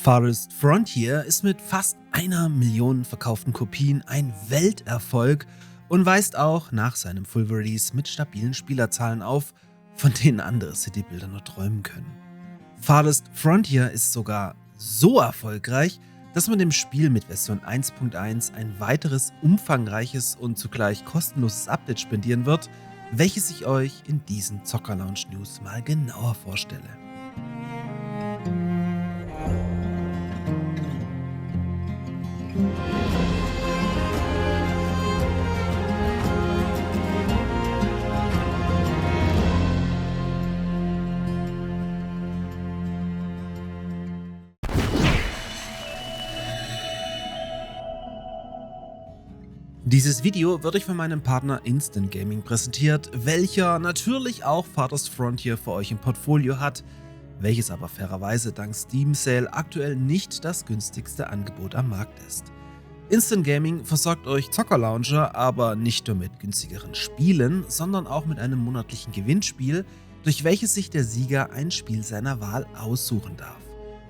Farthest Frontier ist mit fast 1 Million verkauften Kopien ein Welterfolg und weist auch nach seinem Full Release mit stabilen Spielerzahlen auf, von denen andere Citybuilder nur träumen können. Farthest Frontier ist sogar so erfolgreich, dass man dem Spiel mit Version 1.1 ein weiteres umfangreiches und zugleich kostenloses Update spendieren wird, welches ich euch in diesen Zocker Lounge News mal genauer vorstelle. Dieses Video wird euch von meinem Partner Instant Gaming präsentiert, welcher natürlich auch Farthest Frontier für euch im Portfolio hat, welches aber fairerweise dank Steam Sale aktuell nicht das günstigste Angebot am Markt ist. Instant Gaming versorgt euch Zocker Launcher aber nicht nur mit günstigeren Spielen, sondern auch mit einem monatlichen Gewinnspiel, durch welches sich der Sieger ein Spiel seiner Wahl aussuchen darf.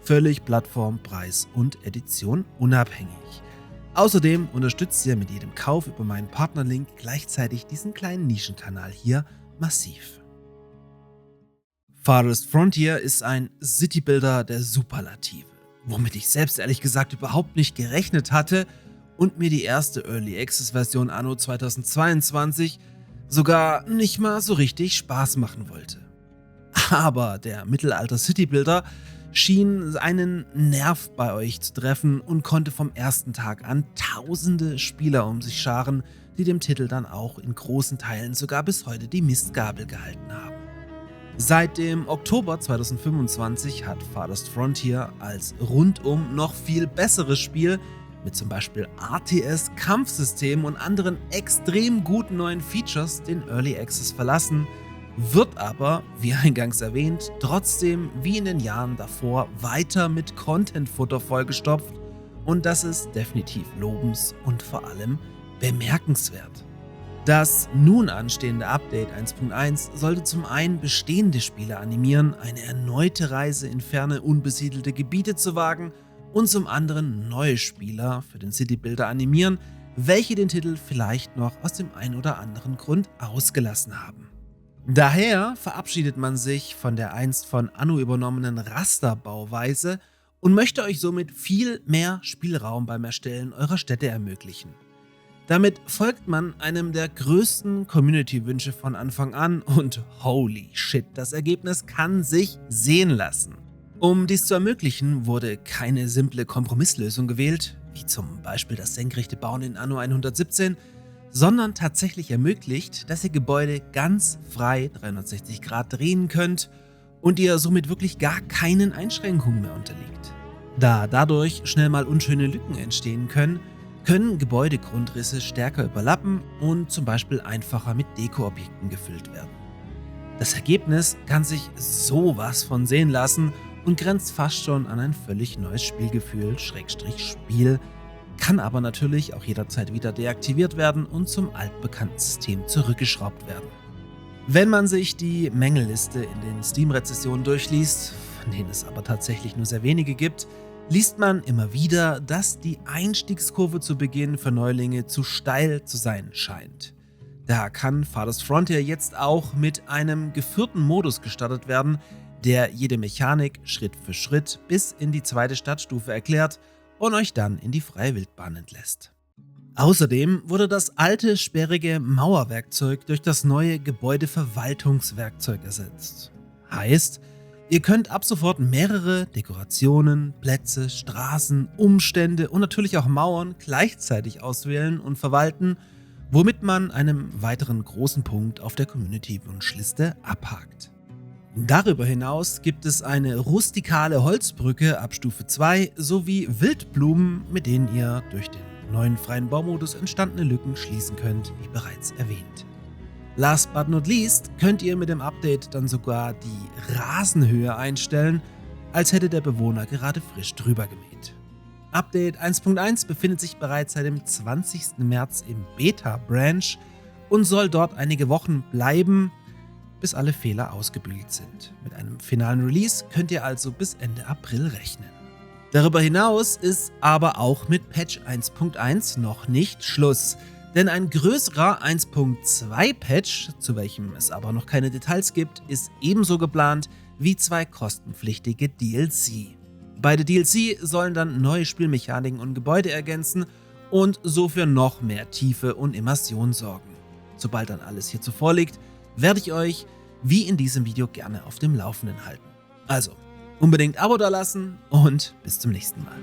Völlig Plattform, Preis und Edition unabhängig. Außerdem unterstützt ihr mit jedem Kauf über meinen Partnerlink gleichzeitig diesen kleinen Nischenkanal hier massiv. Farthest Frontier ist ein Citybuilder der Superlative, womit ich selbst ehrlich gesagt überhaupt nicht gerechnet hatte und mir die erste Early Access Version anno 2022 sogar nicht mal so richtig Spaß machen wollte. Aber der Mittelalter Citybuilder schien einen Nerv bei euch zu treffen und konnte vom ersten Tag an tausende Spieler um sich scharen, die dem Titel dann auch in großen Teilen sogar bis heute die Mistgabel gehalten haben. Seit dem Oktober 2025 hat Farthest Frontier als rundum noch viel besseres Spiel mit zum Beispiel RTS, Kampfsystemen und anderen extrem guten neuen Features den Early Access verlassen, wird aber, wie eingangs erwähnt, trotzdem wie in den Jahren davor weiter mit Content-Futter vollgestopft und das ist definitiv lobens- und vor allem bemerkenswert. Das nun anstehende Update 1.1 sollte zum einen bestehende Spieler animieren, eine erneute Reise in ferne, unbesiedelte Gebiete zu wagen und zum anderen neue Spieler für den Citybuilder animieren, welche den Titel vielleicht noch aus dem ein oder anderen Grund ausgelassen haben. Daher verabschiedet man sich von der einst von Anno übernommenen Rasterbauweise und möchte euch somit viel mehr Spielraum beim Erstellen eurer Städte ermöglichen. Damit folgt man einem der größten Community-Wünsche von Anfang an und holy shit, das Ergebnis kann sich sehen lassen. Um dies zu ermöglichen, wurde keine simple Kompromisslösung gewählt, wie zum Beispiel das senkrechte Bauen in Anno 117, sondern tatsächlich ermöglicht, dass ihr Gebäude ganz frei 360 Grad drehen könnt und ihr somit wirklich gar keinen Einschränkungen mehr unterliegt. Da dadurch schnell mal unschöne Lücken entstehen können Gebäudegrundrisse stärker überlappen und zum Beispiel einfacher mit Dekoobjekten gefüllt werden. Das Ergebnis kann sich sowas von sehen lassen und grenzt fast schon an ein völlig neues Spielgefühl, Spiel, kann aber natürlich auch jederzeit wieder deaktiviert werden und zum altbekannten System zurückgeschraubt werden. Wenn man sich die Mängelliste in den Steam-Rezessionen durchliest, von denen es aber tatsächlich nur sehr wenige gibt, liest man immer wieder, dass die Einstiegskurve zu Beginn für Neulinge zu steil zu sein scheint. Da kann Farthest Frontier jetzt auch mit einem geführten Modus gestartet werden, der jede Mechanik Schritt für Schritt bis in die zweite Stadtstufe erklärt und euch dann in die freie Wildbahn entlässt. Außerdem wurde das alte, sperrige Mauerwerkzeug durch das neue Gebäudeverwaltungswerkzeug ersetzt. Heißt, ihr könnt ab sofort mehrere Dekorationen, Plätze, Straßen, Umstände und natürlich auch Mauern gleichzeitig auswählen und verwalten, womit man einen weiteren großen Punkt auf der Community-Wunschliste abhakt. Darüber hinaus gibt es eine rustikale Holzbrücke ab Stufe 2 sowie Wildblumen, mit denen ihr durch den neuen freien Baumodus entstandene Lücken schließen könnt, wie bereits erwähnt. Last but not least könnt ihr mit dem Update dann sogar die Rasenhöhe einstellen, als hätte der Bewohner gerade frisch drüber gemäht. Update 1.1 befindet sich bereits seit dem 20. März im Beta-Branch und soll dort einige Wochen bleiben, bis alle Fehler ausgebügelt sind. Mit einem finalen Release könnt ihr also bis Ende April rechnen. Darüber hinaus ist aber auch mit Patch 1.1 noch nicht Schluss. Denn ein größerer 1.2 Patch, zu welchem es aber noch keine Details gibt, ist ebenso geplant wie 2 kostenpflichtige DLC. Beide DLC sollen dann neue Spielmechaniken und Gebäude ergänzen und so für noch mehr Tiefe und Immersion sorgen. Sobald dann alles hierzu vorliegt, werde ich euch, wie in diesem Video, gerne auf dem Laufenden halten. Also, unbedingt Abo dalassen und bis zum nächsten Mal.